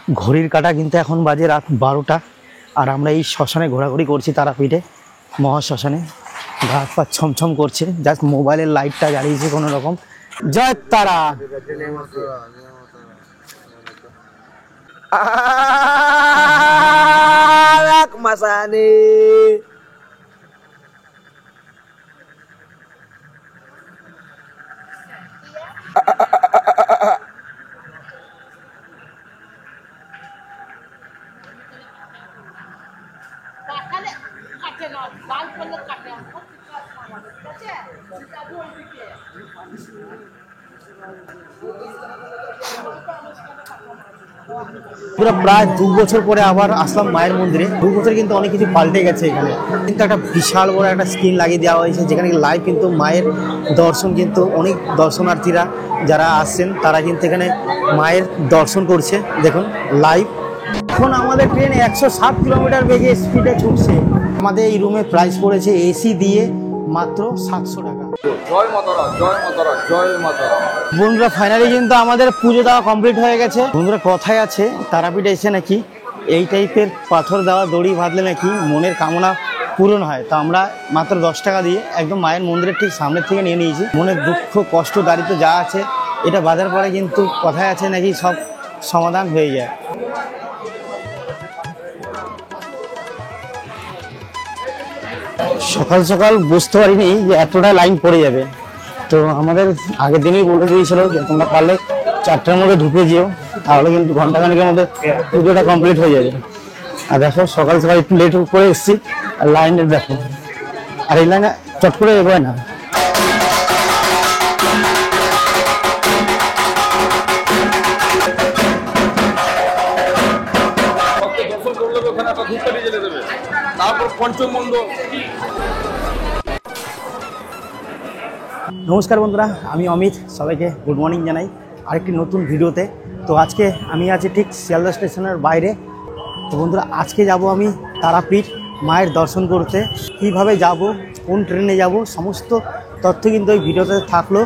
ঘড়ির কাঁটা কিন্তু এখন বাজে রাত 12টা আর আমরা এই শ্মশানে ঘোরাঘুরি করছি তারাপীঠে মহাশ্মশানে। গা হাত পা ছমছম করছে, জাস্ট মোবাইলের লাইটটা জ্বালিয়েছে কোনো রকম। জয় তারা। Masani. পুরো প্রায় 2 বছর পরে আবার আসলাম মায়ের মন্দিরে। 2 বছর কিন্তু অনেক কিছু পাল্টে গেছে এখানে। কিন্তু একটা বিশাল বড় একটা স্ক্রিন লাগিয়ে দেওয়া হয়েছে যেখানে লাইভ কিন্তু মায়ের দর্শন, কিন্তু অনেক দর্শনার্থীরা যারা আসছেন তারা কিন্তু এখানে মায়ের দর্শন করছে। দেখুন লাইভ। এখন আমাদের ট্রেন 160 কিলোমিটার বেগে স্পিডে ছুটছে। আমাদের এই রুমে প্রাইস পড়েছে এসি দিয়ে মাত্র 700 টাকা। জয় মাতারা, জয় মাতারা, জয় মাতারা। বন্ধুরা ফাইনালি কিন্তু আমাদের পুজো দেওয়া কমপ্লিট হয়ে গেছে। বন্ধুরা কথায় আছে তারাপীঠে এসে নাকি এই টাইপের পাথর দেওয়া দড়ি বাঁধলে নাকি মনের কামনা পূরণ হয়। তো আমরা মাত্র 10 টাকা দিয়ে একদম মায়ের মন্দিরের ঠিক সামনের থেকে নিয়ে নিয়েছি। মনের দুঃখ কষ্ট দারিদ্র যা আছে এটা বাঁধার পরে কিন্তু কথায় আছে নাকি সব সমাধান হয়ে যায়। সকাল সকাল বুঝতে পারিনি যে এতটা লাইন পড়ে যাবে। তো আমাদের আগের দিনই বলে দিয়েছিল যে তোমরা পারলে 4টার মধ্যে ঢুকে যেও, তাহলে কিন্তু ঘন্টাখানেকের মধ্যে পুজোটা কমপ্লিট হয়ে যাবে। আর দেখো সকাল সকাল একটু লেট করে এসেছি আর লাইনের দেখো, আর এই লাইনে চট করে এগোয় না। নমস্কার বন্ধুরা, আমি অমিত, সবাইকে গুড মর্নিং জানাই আরেকটি নতুন ভিডিওতে। তো আজকে আমি আছি ঠিক শিয়ালদা স্টেশনের বাইরে। তো বন্ধুরা আজকে যাব আমি তারাপীঠ মায়ের দর্শন করতে। কিভাবে যাব, কোন ট্রেনে যাব, সমস্ত তথ্য কিন্তু এই ভিডিওতে থাকলো।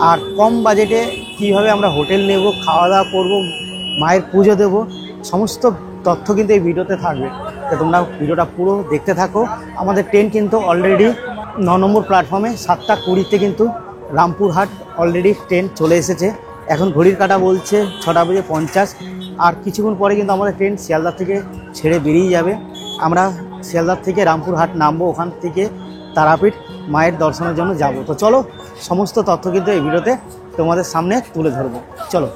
আর কম বাজেটে কিভাবে আমরা হোটেল নেব, খাওয়া দাওয়া করব, মায়ের পুজো দেব, সমস্ত তথ্য কিন্তু এই ভিডিওতে থাকবে। তো তোমরা ভিডিওটা পুরো দেখতে থাকো। আমাদের ট্রেন কিন্তু অলরেডি 9 নম্বর প্ল্যাটফর্মে 7টা 20-তে কিন্তু রামপুরহাট অলরেডি ট্রেন চলে এসেছে। এখন ঘড়ির কাঁটা বলছে 6টা বেজে 50। আর কিছুক্ষণ পরে কিন্তু আমাদের ট্রেন শিয়ালদা থেকে ছেড়ে বেরিয়ে যাবে। আমরা শিয়ালদা থেকে রামপুরহাট নামবো, ওখান থেকে তারাপীঠ মায়ের দর্শনের জন্য যাব। তো চলো সমস্ত তথ্য কিন্তু এই ভিডিওতে তোমাদের সামনে তুলে ধরবো। চলো।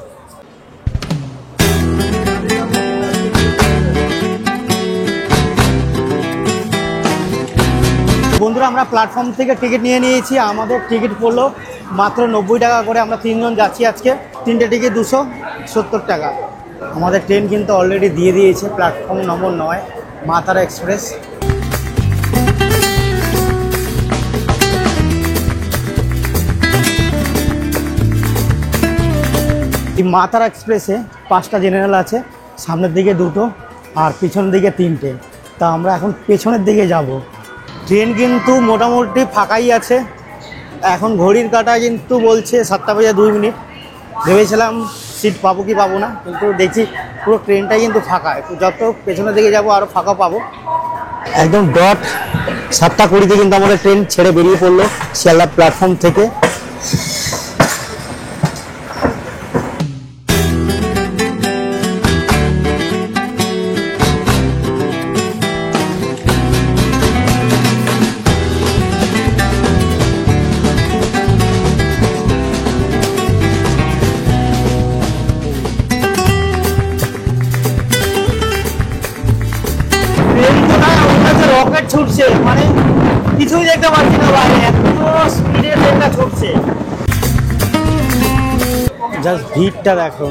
বন্ধুরা আমরা প্ল্যাটফর্ম থেকে টিকিট নিয়ে নিয়েছি। আমাদের টিকিট পড়লো মাত্র 90 টাকা করে। আমরা 3 জন যাচ্ছি আজকে। 3টে টিকিট 270 টাকা। আমাদের ট্রেন কিন্তু অলরেডি দিয়ে দিয়েছে প্ল্যাটফর্ম নম্বর 9 মা তারা এক্সপ্রেস। এই মা তারা এক্সপ্রেসে 5টা জেনারেল আছে, সামনের দিকে 2টো আর পিছনের দিকে 3টে। তা আমরা এখন পেছনের দিকে যাব। ট্রেন কিন্তু মোটামুটি ফাঁকাই আছে। এখন ঘড়ির কাঁটা কিন্তু বলছে 7টা বেজে 2 মিনিট। ভেবেছিলাম সিট পাবো কি পাবো না, কিন্তু দেখছি পুরো ট্রেনটাই কিন্তু ফাঁকা। একটু যত পেছনের দিকে যাবো আরও ফাঁকা পাবো। একদম ডট 7টা 20-তে কিন্তু আমাদের ট্রেন ছেড়ে বেরিয়ে পড়লো শিয়ালদা প্ল্যাটফর্ম থেকে। রকেট ছুটছে, মানে কিছুই দেখতে পাচ্ছি না বাইরে, এত স্পিডে ট্রেনটা ছুটছে। জাস্ট ভিড়টা দেখো।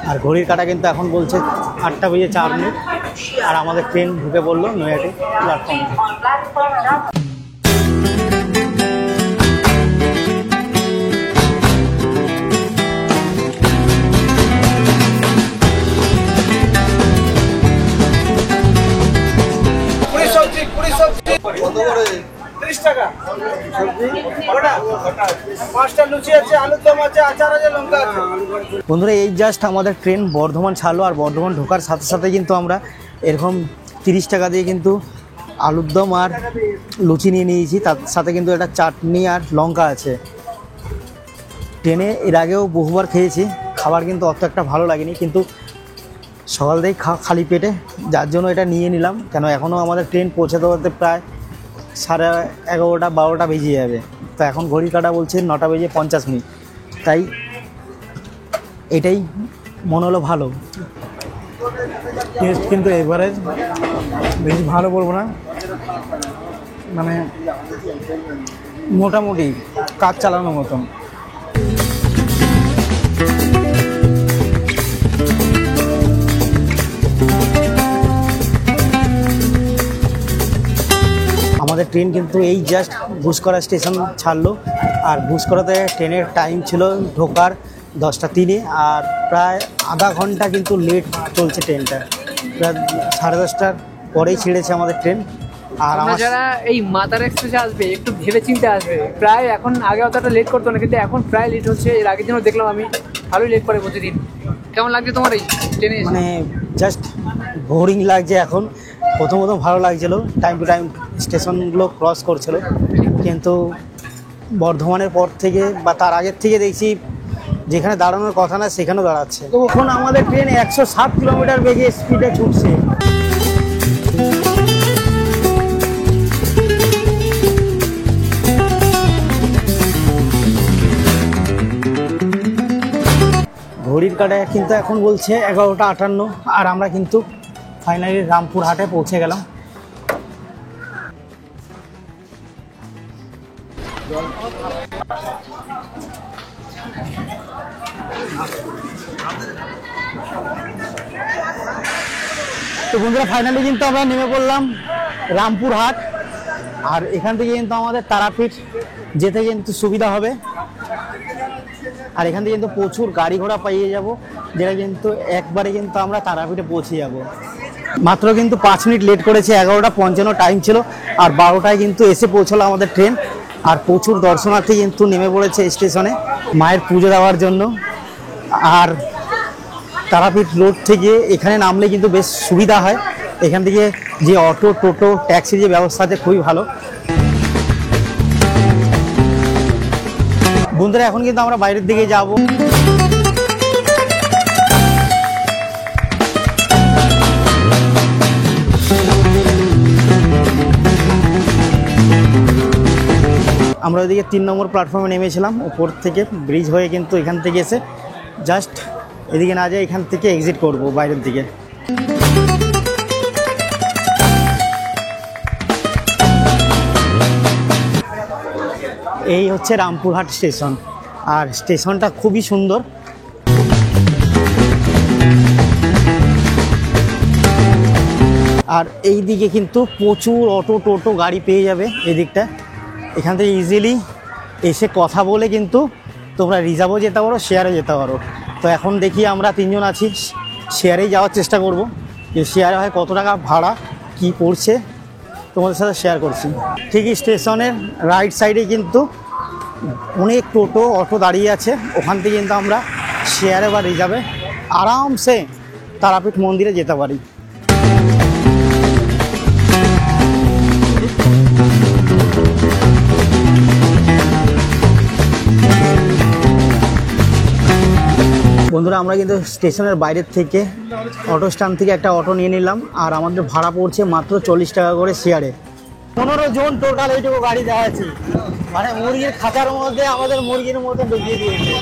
আর ঘড়ির কাঁটা কিন্তু এখন বলছে 8টা বেজে 4 মিনিট। আর আমাদের ট্রেন ঢুকে পড়লো নৈহাটি প্ল্যাটফর্মে। কত করে? 30 টাকা। 5টা লুচি আছে। বন্ধুরা এই জাস্ট আমাদের ট্রেন বর্ধমান ছাড়লো, আর বর্ধমান ঢোকার সাথে সাথে কিন্তু আমরা এরকম 30 টাকা দিয়ে কিন্তু আলুর দম আর লুচি নিয়ে নিয়েছি, তার সাথে কিন্তু একটা চাটনি আর লঙ্কা আছে। ট্রেনে এর আগেও বহুবার খেয়েছি, খাবার কিন্তু অত একটা ভালো লাগেনি, কিন্তু সকাল থেকে খালি পেটে, যার জন্য এটা নিয়ে নিলাম। কেন এখনও আমাদের ট্রেন পৌঁছাতে পৌঁছাতে প্রায় 11:30 12টা বেজে যাবে। তো এখন ঘড়ি কাটা বলছে 9টা বেজে 50 মিনিট, তাই এটাই মনে হলো ভালো। টেস্ট কিন্তু এবারে বেশ ভালো বলবো না, মানে মোটামুটি কাজ চালানোর মতন। আমাদের ট্রেন কিন্তু এই জাস্ট ঘুষকরা স্টেশন ছাড়লো, আর ঘুষকরাতে ট্রেনের টাইম ছিল ঢোকার 10টা 3-এ, আর প্রায় আধা ঘন্টা কিন্তু লেট চলছে ট্রেনটা। প্রায় 10:30টার পরেই ছেড়েছে আমাদের ট্রেন। আর আমরা যারা এই মাতার এক্সপ্রেসে আসবে একটু ভেবে চিন্তে আসবে। প্রায় এখন আগে অতটা লেট করতো না, কিন্তু এখন প্রায় লেট হচ্ছে। এর আগের দিনও দেখলাম আমি, ভালোই লেট করে প্রতিদিন। কেমন লাগছে তোমার এই ট্রেনে? মানে জাস্ট বোরিং লাগছে এখন। প্রথম ভালো লাগছিলো, টাইম টু টাইম স্টেশনগুলো ক্রস করছিল, কিন্তু বর্ধমানের পর থেকে বা তার আগের থেকে দেখছি যেখানে দাঁড়ানোর কথা না সেখানেও দাঁড়াচ্ছে। তো এখন আমাদের ট্রেন 107 কিলোমিটার বেগে স্পিডে ছুটছে। ঘড়ির কাটায় কিন্তু এখন বলছে 11টা 58, আর আমরা কিন্তু ফাইনালি রামপুরহাটে পৌঁছে গেলাম। তো বন্ধুরা ফাইনালি কিন্তু আমরা নেমে পড়লাম রামপুরহাট, আর এখান থেকে কিন্তু আমাদের তারাপীঠ যেতে কিন্তু সুবিধা হবে। আর এখান থেকে কিন্তু প্রচুর গাড়ি ঘোড়া পাইয়ে যাব, যেটা কিন্তু একবারে কিন্তু আমরা তারাপীঠে পৌঁছে যাব। মাত্র কিন্তু 5 মিনিট লেট করেছে, 11টা 55 টাইম ছিল, আর 12টায় কিন্তু এসে পৌঁছলো আমাদের ট্রেন। আর প্রচুর দর্শনার্থী কিন্তু নেমে পড়েছে স্টেশনে মায়ের পুজো দেওয়ার জন্য। আর তারাপীঠ রোড থেকে এখানে নামলে কিন্তু বেশ সুবিধা হয়, এখান থেকে যে অটো টোটো ট্যাক্সির যে ব্যবস্থা আছে খুবই ভালো। বন্ধুরা এখন কিন্তু আমরা বাইরের দিকে যাব। আমরা ওইদিকে 3 নম্বর প্ল্যাটফর্মে নেমেছিলাম, উপর থেকে ব্রিজ হয়ে কিন্তু এখান থেকে এসে জাস্ট এদিকে না যায় এখান থেকে এক্সিট করব বাইরের দিকে। এই হচ্ছে রামপুরহাট স্টেশন, আর স্টেশনটা খুবই সুন্দর। আর এই দিকে কিন্তু প্রচুর অটো টোটো গাড়ি পেয়ে যাবে এদিকটা। এখান থেকে ইজিলি এসে কথা বলে কিন্তু তোমরা রিজার্ভও যেতে পারো, শেয়ারে যেতে পারো। তো এখন দেখি আমরা 3 জন আছি, শেয়ারেই যাওয়ার চেষ্টা করব, যে শেয়ারে হয় কত টাকা ভাড়া কি পড়ছে তোমাদের সাথে শেয়ার করছি। ঠিক স্টেশনের রাইট সাইডে কিন্তু অনেক টোটো অটো দাঁড়িয়ে আছে, ওখান থেকে কিন্তু আমরা শেয়ারে বা রিজার্ভে আরামসে তারাপীঠ মন্দিরে যেতে পারি। বন্ধুরা আমরা কিন্তু স্টেশনের বাইরের থেকে অটো স্ট্যান্ড থেকে একটা অটো নিয়ে নিলাম, আর আমাদের ভাড়া পড়ছে মাত্র 40 টাকা করে শেয়ারে। 15 জন টোটাল এইটুকু গাড়ি দেখাচ্ছি, মানে মুরগির খাঁচার মধ্যে আমাদের মুরগির মতো ঢুকিয়ে দিয়েছে।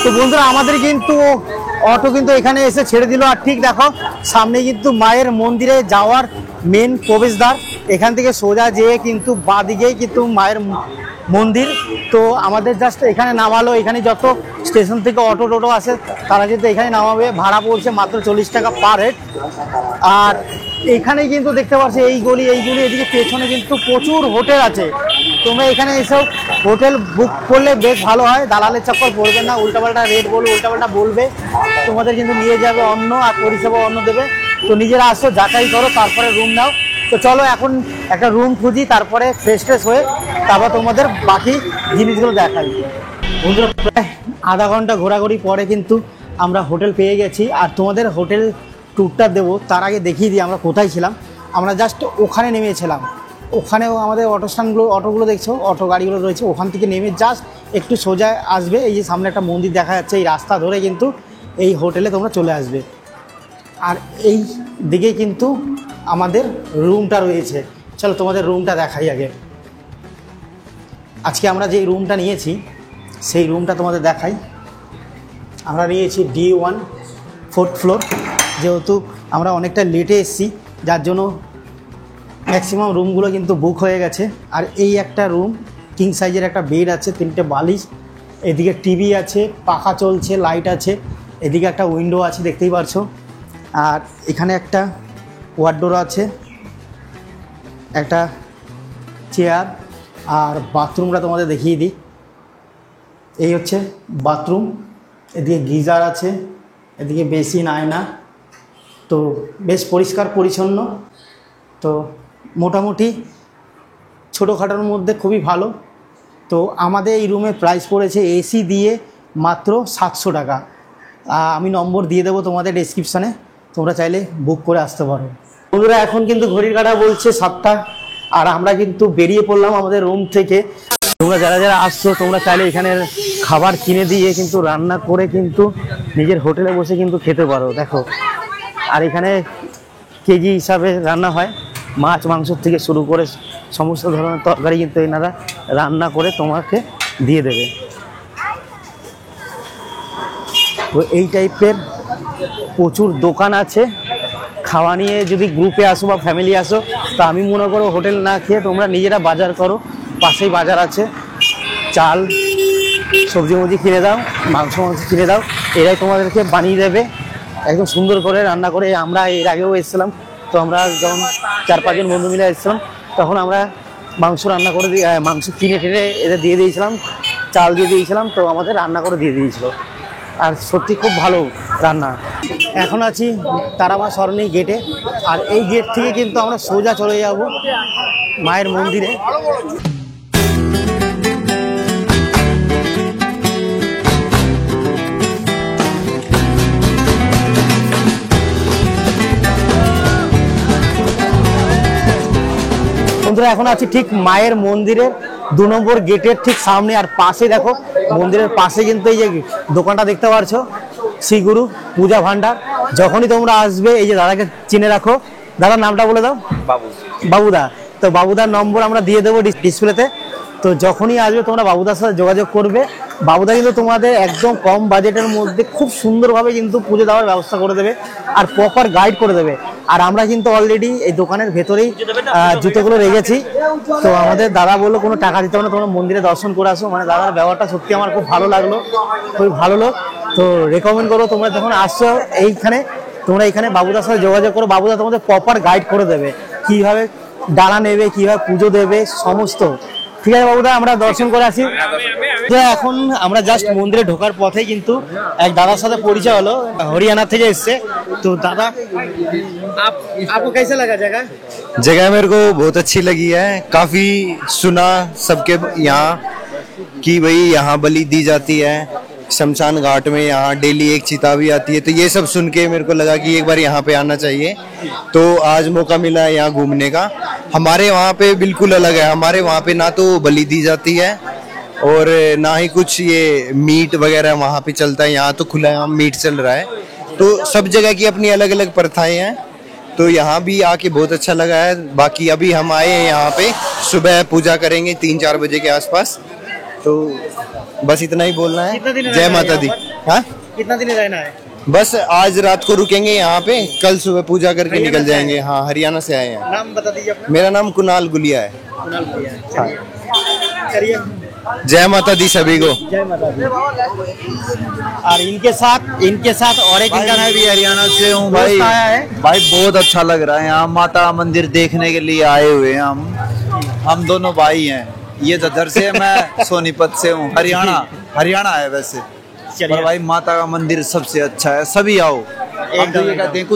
তো বন্ধুরা আমাদের কিন্তু অটো কিন্তু এখানে এসে ছেড়ে দিল, আর ঠিক দেখো সামনে কিন্তু মায়ের মন্দিরে যাওয়ার মেন প্রবেশদ্বার। এখান থেকে সোজা যেয়ে কিন্তু বাঁ দিকেই কিন্তু মায়ের মন্দির। তো আমাদের জাস্ট এখানে নামালো, এখানে যত স্টেশন থেকে অটো টোটো আসে তারা কিন্তু এখানে নামাবে, ভাড়া পড়ছে মাত্র 40 টাকা পার হেড। আর এখানে কিন্তু দেখতে পাচ্ছি এই গলি এদিকে পেছনে কিন্তু প্রচুর হোটেল আছে। তোমরা এখানে এসব হোটেল বুক করলে বেশ ভালো হয়, দালালের চক্কর পড়বে না, উল্টাপাল্টা রেট বলবে, উল্টাপাল্টা বলবে, তোমাদের কিন্তু নিয়ে যাবে অন্য আর পরিষেবা অন্য দেবে। তো নিজেরা আসো, যাচাই করো, তারপরে রুম নাও। তো চলো এখন একটা রুম খুঁজি, তারপরে ফ্রেশ হয়ে তারপর তোমাদের বাকি জিনিসগুলো দেখাই। বন্ধুরা প্রায় আধা ঘন্টা ঘোরাঘুরি পরে কিন্তু আমরা হোটেল পেয়ে গেছি। আর তোমাদের হোটেল ট্যুরটা দেবো তার আগে দেখিয়ে দিই আমরা কোথায় ছিলাম। আমরা জাস্ট ওখানে নেমেছিলাম, ওখানেও আমাদের অটোগুলো দেখছো, অটো গাড়িগুলো রয়েছে, ওখান থেকে নেমে জাস্ট একটু সোজা আসবে, এই যে সামনে একটা মন্দির দেখা যাচ্ছে, এই রাস্তা ধরে কিন্তু এই হোটেলে তোমরা চলে আসবে। আর এই দিকে কিন্তু আমাদের রুমটা রয়েছে। চলো তোমাদের রুমটা দেখাই আগে। আজকে আমরা যে রুমটা নিয়েছি সেই রুমটা তোমাদের দেখাই। আমরা নিয়েছি D1 4th ফ্লোর, যেহেতু আমরা অনেকটা লেটে এসেছি যার জন্য ম্যাক্সিমাম রুমগুলো কিন্তু বুক হয়ে গেছে। আর এই একটা রুম, কিং সাইজের একটা বেড আছে, 3টে বালিশ, এদিকে টিভি আছে, পাখা চলছে, লাইট আছে, এদিকে একটা উইন্ডো আছে দেখতেই পারছো। আর এখানে একটা ওয়ার্ডরোব আছে, একটা চেয়ার। আর বাথরুমটা তোমাদের দেখিয়ে দিই, এই হচ্ছে বাথরুম, এদিকে গিজার আছে, এদিকে বেসিন, আয়না, তো বেশ পরিষ্কার পরিচ্ছন্ন। তো মোটামুটি ছোটোখাটোর মধ্যে খুবই ভালো। তো আমাদের এই রুমের প্রাইস পড়েছে এসি দিয়ে মাত্র 700 টাকা। আমি নম্বর দিয়ে দেবো তোমাদের ডেসক্রিপশানে, তোমরা চাইলে বুক করে আসতে পারো। বন্ধুরা এখন কিন্তু ঘড়ির কাঁটা বলছে 7টা, আর আমরা কিন্তু বেরিয়ে পড়লাম আমাদের রুম থেকে। তোমরা যারা যারা আসছো তোমরা চাইলে এখানে খাবার কিনে দিয়ে কিন্তু রান্না করে কিন্তু নিজের হোটেলে বসে কিন্তু খেতে পারো। দেখো, আর এখানে কেজি হিসাবে রান্না হয়, মাছ মাংস থেকে শুরু করে সমস্ত ধরনের তরকারি কিন্তু এনারা রান্না করে তোমাকে দিয়ে দেবে। তো এই টাইপের প্রচুর দোকান আছে। খাওয়া নিয়ে যদি গ্রুপে আসো বা ফ্যামিলি আসো, তো আমি মনে করো হোটেল না খেয়ে তোমরা নিজেরা বাজার করো, পাশেই বাজার আছে, চাল সবজি মবজি কিনে দাও, মাংস কিনে দাও, এরাই তোমাদেরকে বানিয়ে দেবে একদম সুন্দর করে রান্না করে। আমরা এর আগেও এসেছিলাম, তো আমরা যখন 4-5 জন বন্ধু মিলে এসেছিলাম তখন আমরা মাংস রান্না করে মাংস কিনে টেনে এদের দিয়ে দিয়েছিলাম, চাল দিয়ে দিয়েছিলাম, তো আমাদের রান্না করে দিয়ে দিয়েছিল। আর সত্যি খুব ভালো রান্না। এখন আছি তারামা সরণি গেটে, আর এই গেট থেকে কিন্তু আমরা সোজা চলে যাব মায়ের মন্দিরে। বন্ধুরা এখন আছি ঠিক মায়ের মন্দিরের 2 নম্বর গেটের ঠিক সামনে। আর পাশে দেখো মন্দিরের পাশে কিন্তু এই যে দোকানটা দেখতে পাচ্ছ, শ্রী গুরু পূজা ভান্ডার। যখনই তোমরা আসবে এই যে দাদাকে চিনে রাখো, দাদার নামটা বলে দাও। বাবুদা। তো বাবুদার নম্বর আমরা দিয়ে দেবো ডিসপ্লেতে। তো যখনই আসবে তোমরা বাবুদার সাথে যোগাযোগ করবে। বাবুদা কিন্তু তোমাদের একদম কম বাজেটের মধ্যে খুব সুন্দরভাবে কিন্তু পুজো দেওয়ার ব্যবস্থা করে দেবে আর প্রপার গাইড করে দেবে। আর আমরা কিন্তু অলরেডি এই দোকানের ভেতরেই জুতোগুলো রেখেছি। তো আমাদের দাদা বললো কোনো টাকা দিতে হবে না, তোমরা মন্দিরে দর্শন করে আসো। মানে দাদার ব্যবহারটা সত্যি আমার খুব ভালো লাগলো, খুবই ভালো লোক। তো রেকমেন্ড করো তোমরা যখন আসছো এইখানে, তোমরা এখানে বাবুদার সাথে যোগাযোগ করো। বাবুদা তোমাদের প্রপার গাইড করে দেবে, কীভাবে ডালা নেবে, কীভাবে পুজো দেবে, সমস্ত। ঠিক আছে বাবুদা, আমরা দর্শন করে আসি। এখন আমরা জাস্ট মন্দিরে ঢোকার পথেই কিন্তু এক দাদার সাথে পরিচয় হলো, হরিয়ানা থেকে এসছে। তো দাদা आपको कैसा लगा जगह? जगह मेरे को बहुत अच्छी लगी है। काफी सुना सबके यहाँ कि भाई यहाँ बलि दी जाती है, शमशान घाट में यहाँ डेली एक चिता भी आती है। तो ये सब सुन के मेरे को लगा कि एक बार यहाँ पे आना चाहिए। तो आज मौका मिला है यहाँ घूमने का। हमारे वहाँ पे बिल्कुल अलग है। हमारे वहाँ पे ना तो बलि दी जाती है और ना ही कुछ ये मीट वगैरह वहाँ पे चलता है। यहाँ तो खुला मीट चल रहा है। तो सब जगह की अपनी अलग अलग प्रथाएं हैं। तो यहाँ भी आके बहुत अच्छा लगा है। बाकी अभी हम आए हैं यहाँ पे, सुबह पूजा करेंगे 3-4 बजे के आसपास। तो बस इतना ही बोलना है। जय माता दी। हाँ, कितना दिन रहना है? बस आज रात को रुकेंगे यहाँ पे, कल सुबह पूजा करके निकल जाएंगे। हाँ, हरियाणा से आए हैं। नाम बता दीजिए अपना। मेरा नाम कुणाल गुलिया है। कुणाल भैया। हाँ। करिए। जय माता दी सभी को। जय माता दी। और इनके साथ और एक इनका मैं भी हरियाणा से हूँ दोस्त भाई। आया है। भाई बहुत अच्छा लग रहा है यहाँ, माता मंदिर देखने के लिए आए हुए हैं हम दोनों भाई हैं। ये ददर से है, मैं सोनीपत से हूँ। हरियाणा है वैसे, चलिए। पर भाई माता का मंदिर सबसे अच्छा है, सभी आओ। हम तो ये कहते हैं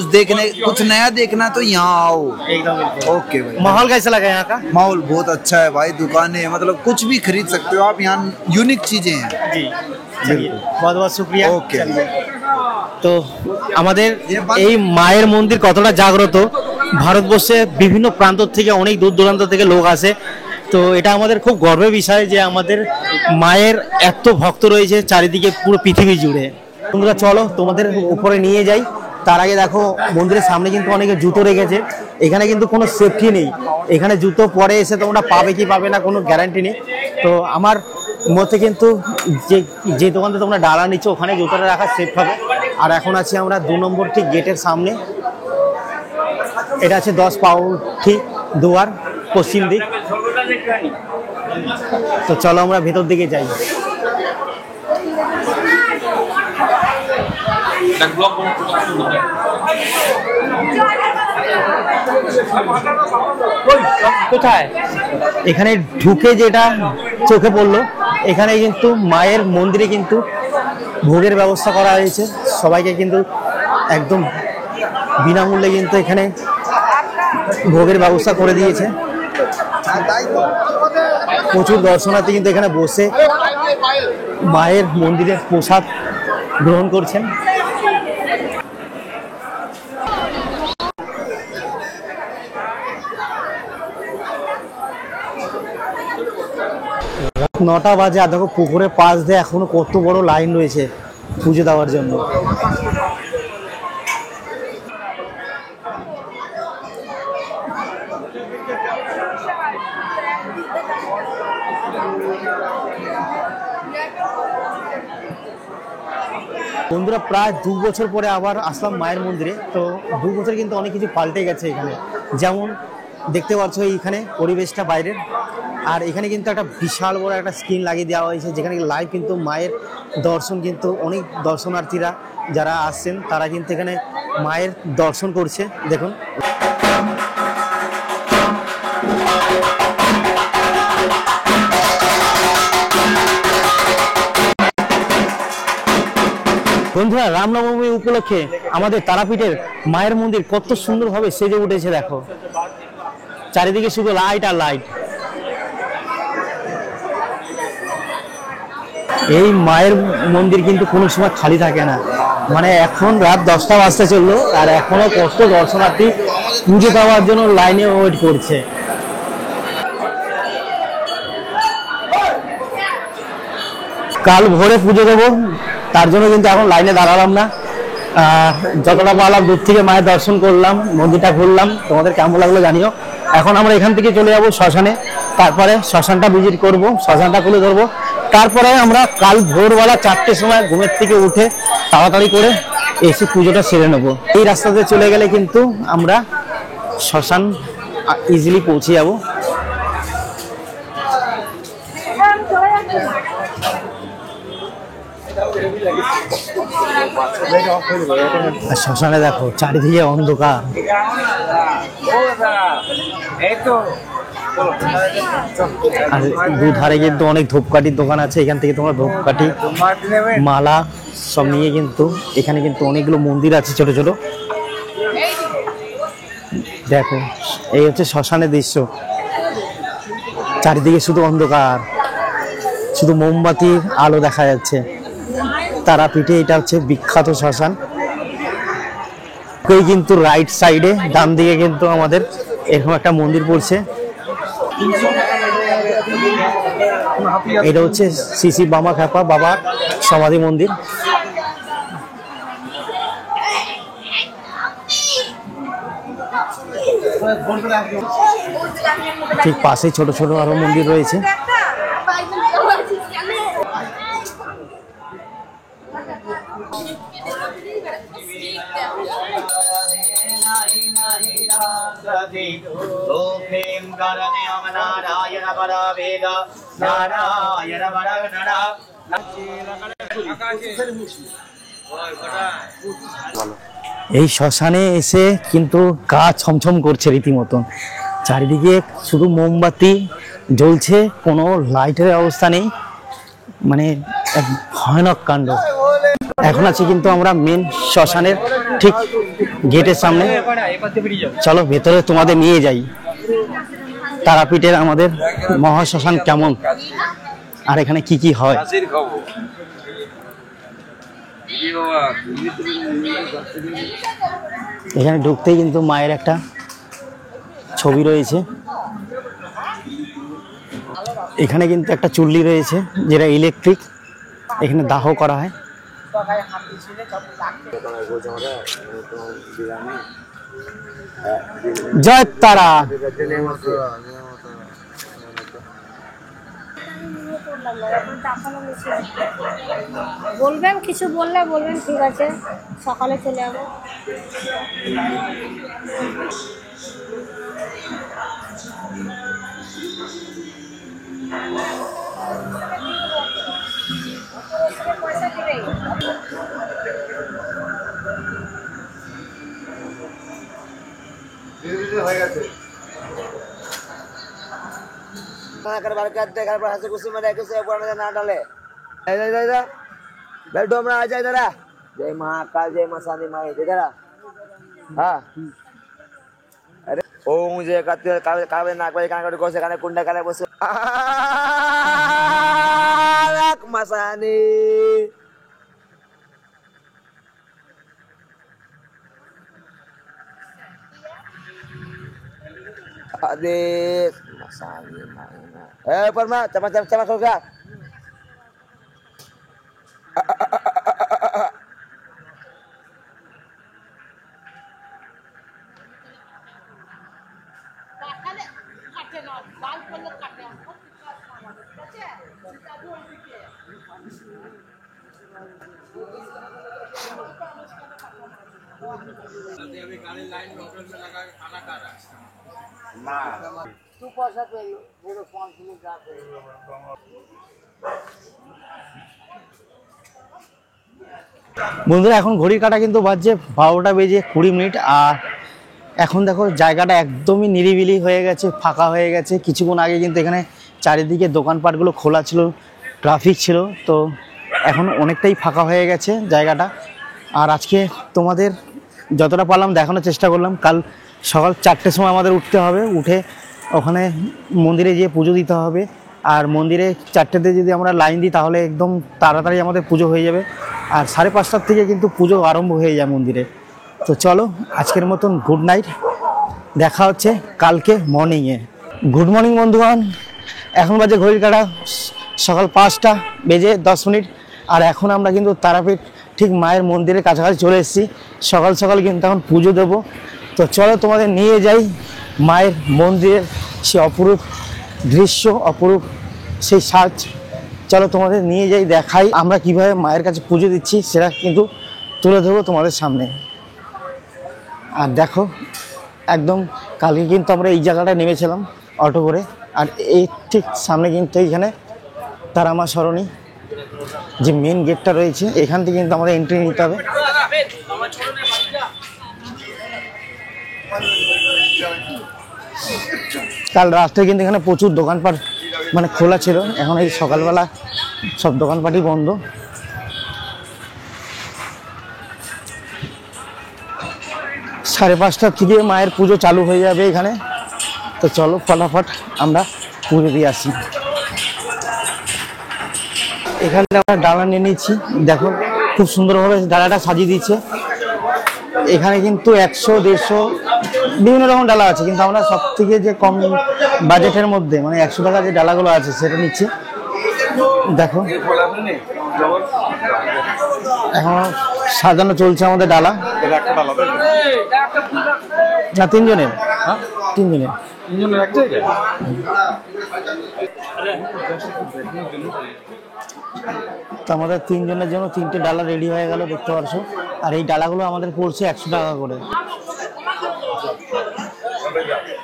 कुछ नया देखना तो यहाँ आओ। एकदम ओके भाई। माहौल कैसा लगा यहाँ का? माहौल बहुत अच्छा है भाई, दुकानें मतलब कुछ भी खरीद सकते हो आप, यहाँ यूनिक चीजें हैं। जी चलिए, बहुत बहुत शुक्रिया। ओके। चलिए। তো আমাদের এই মায়ের মন্দির কতটা জাগ্রত, ভারতবর্ষে বিভিন্ন প্রান্ত থেকে অনেক দূর দূরান্ত থেকে লোক আসে। তো এটা আমাদের খুব গর্বের বিষয় যে আমাদের মায়ের এত ভক্ত রয়েছে চারিদিকে পুরো পৃথিবী জুড়ে। তোমরা চলো তোমাদের উপরে নিয়ে যাই। তার আগে দেখো মন্দিরের সামনে কিন্তু অনেকে জুতো রেখেছে। এখানে কিন্তু কোনো সেফটি নেই, এখানে জুতো পরে এসে তোমরা পাবে কি পাবে না কোনো গ্যারান্টি নেই। তো আমার মতে কিন্তু যে দোকানতে তোমরা ডালা নিচ্ছ ওখানে জুতোটা রাখা সেফ হবে। আর এখন আছি আমরা 2 নম্বর ঠিক গেটের সামনে। এটা আছে 10 পাউঠি দুয়ার, পশ্চিম দিক। তো চলো আমরা ভেতর দিকে যাই। কোথায়? এখানে ঢুকে যেটা চোখে পড়লো, এখানে কিন্তু মায়ের মন্দিরে কিন্তু ভোগের ব্যবস্থা করা হয়েছে। সবাইকে কিন্তু একদম বিনামূল্যে কিন্তু এখানে ভোগের ব্যবস্থা করে দিয়েছে। প্রচুর দর্শনার্থী কিন্তু এখানে বসে মায়ের মন্দিরের প্রসাদ গ্রহণ করছেন। রাত 9টা বাজে আর দেখো পুকুরের পাশ দিয়ে এখনো কত বড় লাইন রয়েছে পুজো দেওয়ার জন্য। বন্ধুরা প্রায় 2 বছর পরে আবার আসলাম মায়ের মন্দিরে। তো 2 বছর কিন্তু অনেক কিছু পাল্টে গেছে এখানে। যেমন দেখতে পাচ্ছ এইখানে পরিবেশটা বাইরের, আর এখানে কিন্তু একটা বিশাল বড় একটা স্ক্রিন লাগিয়ে দেওয়া হয়েছে যেখানে লাইভ কিন্তু মায়ের দর্শন কিন্তু অনেক দর্শনার্থীরা যারা আসছেন তারা কিন্তু এখানে মায়ের দর্শন করছে। দেখুন বন্ধুরা, রামনবমী উপলক্ষে আমাদের তারাপীঠের মায়ের মন্দির কত সুন্দরভাবে সেজে উঠেছে। দেখো চারিদিকে শুধু লাইট আর লাইট। এই মায়ের মন্দির কিন্তু কোনো সময় খালি থাকে না। মানে এখন রাত 10টা বাজতে চললো আর এখনো কত দর্শনার্থী পুজো দেওয়ার জন্য লাইনে ওয়েট করছে। কাল ভোরে পুজো দেবো, তার জন্য কিন্তু এখন লাইনে দাঁড়ালাম না। যতটা পারলাম দূর থেকে মায়ের দর্শন করলাম, মন্দিরটা ঘুরলাম। তোমাদের কেমন লাগলো জানিও। এখন আমরা এখান থেকে চলে যাবো শ্মশানে, তারপরে শ্মশানটা ভিজিট করব, শ্মশানটা খুলে ধরবো। তারপরে আমরা কাল ভোরবেলা 4টের সময় ঘুমের থেকে উঠে তাড়াতাড়ি করে এসে পুজোটা সেরে নেবো। এই রাস্তাতে চলে গেলে কিন্তু আমরা শ্মশান ইজিলি পৌঁছে যাবো। শ্মশানে দেখো চারিদিকে অন্ধকার। আর দুধারে কিন্তু অনেক ধূপকাঠির দোকান আছে। এখান থেকে তোমরা ধূপকাঠি, মালা সব নিয়ে কিন্তু এখানে কিন্তু অনেকগুলো মন্দির আছে ছোট ছোট। দেখো এই হচ্ছে শ্মশানের দৃশ্য। চারিদিকে শুধু অন্ধকার, শুধু মোমবাতির আলো দেখা যাচ্ছে। তারাপীঠে এটা হচ্ছে বিখ্যাত শ্মশান। কিন্তু রাইট সাইডে ডান দিকে কিন্তু আমাদের এরকম একটা মন্দির পড়ছে। এটা হচ্ছে শ্রী শ্রী বামাখ্যাপা বাবার সমাধি মন্দির। ঠিক পাশে ছোট ছোট আরো মন্দির রয়েছে। এই শ্মশানে এসে কিন্তু গা ছমছম করছে রীতিমতন। চারিদিকে শুধু মোমবাতি জ্বলছে, কোনো লাইটের ব্যবস্থা নেই, মানে এক ভয়ানক কাণ্ড। এখন আছি কিন্তু আমরা মেন শ্মশানের ঠিক গেটের সামনে। চলো ভেতরে তোমাদের নিয়ে যাই, তারাপীঠের আমাদের মহাশ্মশান কেমন আর এখানে কি কি হয়। এখানে ঢুকতেই কিন্তু মায়ের একটা ছবি রয়েছে। এখানে কিন্তু একটা চুল্লি রয়েছে যেটা ইলেকট্রিক, এখানে দাহ করা হয়। জয় তারা। বলবেন, কিছু বললে বলবেন, ঠিক আছে, সকালে চলে যাবো। হয়ে গেছে। बैठो मैं आ जाए जरा। जय महाकाल जय मसानी माई जरा। हाँ अरे ओम जय कावे नाग भाई कान को से काने कुंडा काले बस मसानी आदेश मसानी माई परमा चमक चमक चमक हो गया। বন্ধুরা এখন ঘড়ির কাঁটা কিন্তু বাজছে 12টা বেজে 20 মিনিট। আর এখন দেখো জায়গাটা একদমই নিরিবিলি হয়ে গেছে, ফাঁকা হয়ে গেছে। কিছুক্ষণ আগে কিন্তু এখানে চারিদিকে দোকানপাটগুলো খোলা ছিল, ট্রাফিক ছিল, তো এখন অনেকটাই ফাঁকা হয়ে গেছে জায়গাটা। আর আজকে তোমাদের যতটা পারলাম দেখানোর চেষ্টা করলাম। কাল সকাল 4টের সময় আমাদের উঠতে হবে, উঠে ওখানে মন্দিরে গিয়ে পুজো দিতে হবে। আর মন্দিরে 4টেতে যদি আমরা লাইন দিই তাহলে একদম তাড়াতাড়ি আমাদের পুজো হয়ে যাবে। আর 5:30 থেকে কিন্তু পুজো আরম্ভ হয়ে যায় মন্দিরে। তো চলো আজকের মতন গুড নাইট, দেখা হচ্ছে কালকে মর্নিংয়ে। গুড মর্নিং বন্ধুগণ, এখন বাজে ঘড়ির কাঁটা সকাল 5টা বেজে 10 মিনিট। আর এখন আমরা কিন্তু তারাপীঠ ঠিক মায়ের মন্দিরের কাছাকাছি চলে এসেছি। সকাল সকাল কিন্তু এখন পুজো দেবো। তো চলো তোমাদের নিয়ে যাই মায়ের মন্দিরের সে অপরূপ দৃশ্য, অপরূপ সেই সাজ। চলো তোমাদের নিয়ে যাই, দেখাই আমরা কিভাবে মায়ের কাছে পুজো দিচ্ছি, সেটা কিন্তু তুলে ধরবো তোমাদের সামনে। আর দেখো একদম কালকে কিন্তু আমরা এই জায়গাটায় নেমেছিলাম অটো করে। আর এই ঠিক সামনে কিন্তু এইখানে তারামা সরণি যে মেন গেটটা রয়েছে, এখান থেকে কিন্তু আমাদের এন্ট্রি নিতে হবে। কাল রাত্রে কিন্তু এখানে প্রচুর দোকানপাট মানে খোলা ছিল, এখন এই সকালবেলা সব দোকানপাটই বন্ধ। সাড়ে 5টা থেকে মায়ের পুজো চালু হয়ে যাবে এখানে। তো চলো ফটাফট আমরা পুজো দিয়ে আসি। এখানে আমরা ডালা নিয়ে নিচ্ছি, দেখো খুব সুন্দরভাবে ডালাটা সাজিয়ে দিচ্ছে। এখানে কিন্তু 100, 150 বিভিন্ন রকম ডালা আছে, কিন্তু আমরা সব থেকে যে কম বাজেটের মধ্যে মানে 100 টাকা যে ডালাগুলো আছে সেটা নিচ্ছি। দেখো এখন সাজানো চলছে আমাদের ডালা। না 3 জনের, 3 জনের। তো আমাদের 3 জনের জন্য 3টে ডালা রেডি হয়ে গেল দেখতে পাচ্ছ। আর এই ডালাগুলো আমাদের পড়ছে 100 টাকা করে।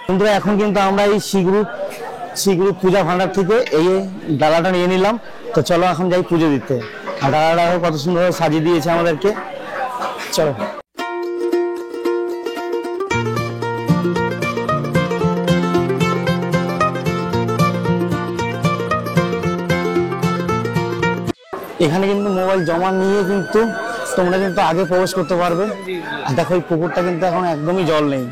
বন্ধুরা এখন কিন্তু আমরা এই শিগ্রু পূজা ভান্ডার থেকে এই ডালাটা নিয়ে নিলাম। তো চলো এখন যাই পুজো দিতে। আর ডালাটা কত সুন্দরভাবে সাজিয়ে দিয়েছে আমাদেরকে, চলো। এখানে কিন্তু মোবাইল জমা নিয়ে কিন্তু তোমরা কিন্তু আগে প্রবেশ করতে পারবে। আর দেখো এই পুকুরটা কিন্তু এখন একদমই জল নেই।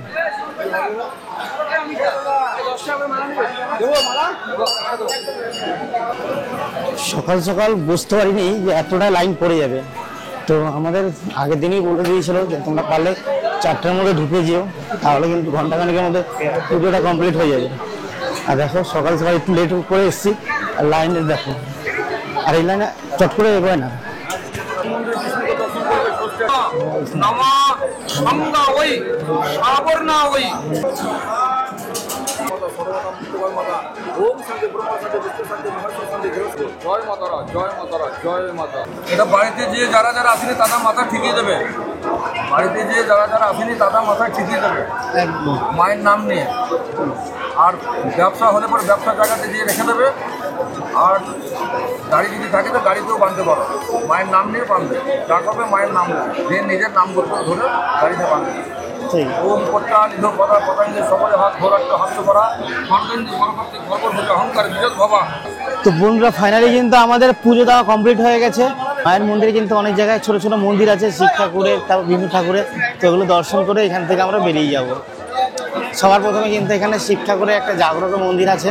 সকাল সকাল বুঝতে পারিনি যে এতটা লাইন পড়ে যাবে। তো আমাদের আগের দিনই বলে দিয়েছিল যে তোমরা পারলে 4টার মধ্যে ঢুকে যেও, তাহলে কিন্তু ঘন্টাখানেকের মধ্যে পুজোটা কমপ্লিট হয়ে যাবে। আর দেখো সকাল সকাল একটু লেট করে এসেছি, আর লাইনে দেখো, আর এই লাইনে চট করে এগোয় না। এটা বাড়িতে যে যারা যারা আসেনি তারা মাথা ঠিকিয়ে দেবে, বাড়িতে যে যারা যারা আসেনি তারা মাথা ঠিকিয়ে দেবে মায়ের নাম নিয়ে। আর ব্যবসা হলে পরে ব্যবসার জায়গাতে দিয়ে রেখে দেবে। আর গাড়ি যদি থাকে তো গাড়িতেও বাঁধতে পারো, মায়ের নাম নিয়ে বাঁধবে। যা করবে মায়ের নাম যে নিজের নাম করতে ধরে গাড়িতে বাঁধবে। ওম কর্তা নিধ পদা পতাঞ্জলি সকলে হাত ঘোরাট্ট হাস্য করা সর্বেন্দ্র গর্বতে গর্ব থেকে অহংকার বিজয় ভাবা। তো বন্ধুরা ফাইনালি কিন্তু আমাদের পুজো দেওয়া কমপ্লিট হয়ে গেছে। মায়ের মন্দিরে কিন্তু অনেক জায়গায় ছোট ছোট মন্দির আছে, শিব ঠাকুরের, তারপর বিভিন্ন ঠাকুরের। তো এগুলো দর্শন করে এখান থেকে আমরা বেরিয়ে যাব। সবার প্রথমে কিন্তু এখানে শিব ঠাকুরের একটা জাগ্রত মন্দির আছে।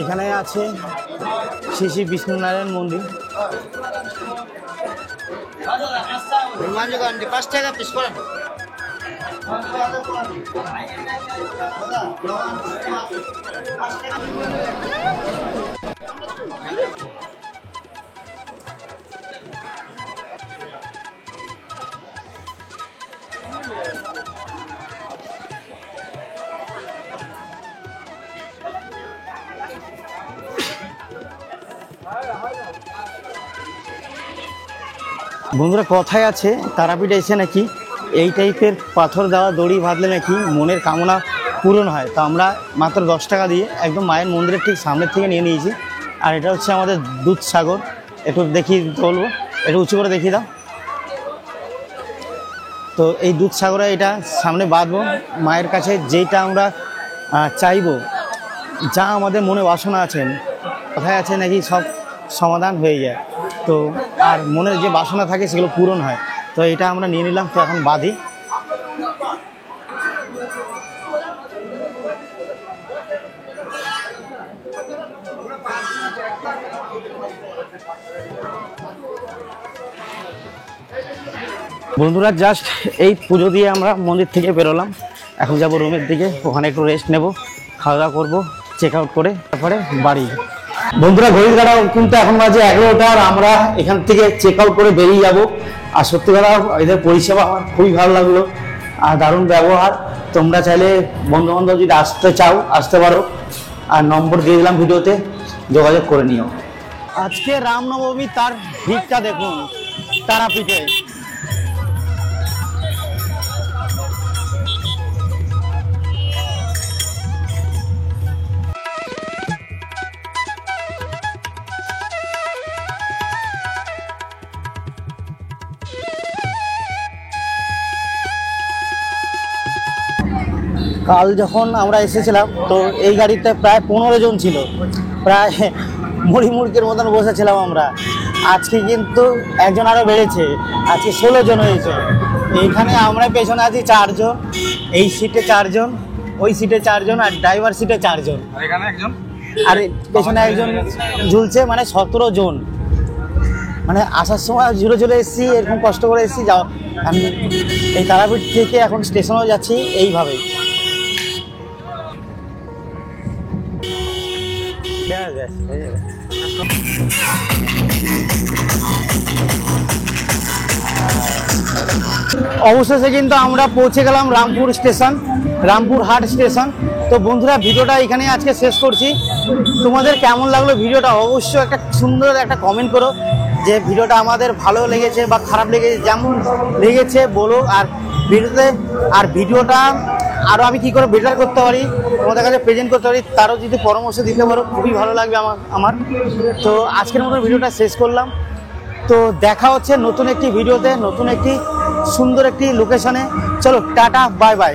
এখানে আছে শ্রী শ্রী বিষ্ণুনারায়ণ মন্দির। বন্ধুরা কথায় আছে তারাপীঠ এসে নাকি এই টাইপের পাথর দেওয়া দড়ি বাঁধলে নাকি মনের কামনা পূরণ হয়। তো আমরা মাত্র 10 টাকা দিয়ে একদম মায়ের মন্দিরের ঠিক সামনের থেকে নিয়ে নিয়েছি। আর এটা হচ্ছে আমাদের দুধসাগর। একটু দেখিয়ে বলবো, একটু উঁচু করে দেখিয়ে দাও। তো এই দুধসাগরে এটা সামনে বাঁধবো। মায়ের কাছে যেটা আমরা চাইবো, যা আমাদের মনে বাসনা আছেন, কথায় আছে নাকি সব সমাধান হয়ে যায়। তো আর মনের যে বাসনা থাকে সেগুলো পূরণ হয়। তো এটা আমরা নিয়ে নিলাম। তো এখন বাঁধি। বন্ধুরা জাস্ট এই পুজো দিয়ে আমরা মন্দির থেকে বেরোলাম। এখন যাব রুমের দিকে, ওখানে একটু রেস্ট নেব, খাওয়া দাওয়া করবো, চেক আউট করে তারপরে বাড়ি। বন্ধুরা ঘড়ির কাটা কিন্তু এখন বাজে 11টা। আর আমরা এখান থেকে চেক আউট করে বেরিয়ে যাব। আর সত্যি কথা এদের পরিষেবা আমার খুবই ভালো লাগলো, আর দারুণ ব্যবহার। তোমরা চাইলে বন্ধুবান্ধব যদি আসতে চাও আসতে পারো, আর নম্বর দিয়ে দিলাম ভিডিওতে, যোগাযোগ করে নিও। আজকে রামনবমী, তার ভিড়টা দেখুন তারাপীঠে। কাল যখন আমরা এসেছিলাম তো এই গাড়িতে প্রায় 15 জন ছিল, প্রায় মুড়ি মুড়কির মতন বসেছিলাম আমরা। আজকে কিন্তু একজন আরও বেড়েছে, আজকে 16 জন হয়েছে। এইখানে আমরা পেছনে আছি 4 জন, এই সিটে 4 জন, ওই সিটে 4 জন, আর ড্রাইভার সিটে 4 জন। এখানে একজন আর পেছনে একজন ঝুলছে, মানে 17 জন। মানে আসার সময় ঝুলে ঝুলে এসেছি, এরকম কষ্ট করে এসেছি। যাও আমি এই তারাপীঠ থেকে এখন স্টেশনেও যাচ্ছি এইভাবে। অবশেষে কিন্তু আমরা পৌঁছে গেলাম রামপুর স্টেশন, রামপুর হাট স্টেশন। তো বন্ধুরা, ভিডিওটা এখানে আজকে শেষ করছি। তোমাদের কেমন লাগলো ভিডিওটা অবশ্যই একটা সুন্দর একটা কমেন্ট করো, যে ভিডিওটা আমাদের ভালো লেগেছে বা খারাপ লেগেছে, যেমন লেগেছে বলো। আর ভিডিওটা আরও আমি কী করে বেটার করতে পারি, তোমাদের কাছে প্রেজেন্ট করতে পারি, তারও যদি পরামর্শ দিতে পারো খুবই ভালো লাগবে আমার। তো আজকের মতো ভিডিওটা শেষ করলাম। তো দেখা হচ্ছে নতুন একটি ভিডিওতে, নতুন একটি সুন্দর একটি লোকেশনে। চলো টাটা, বাই বাই।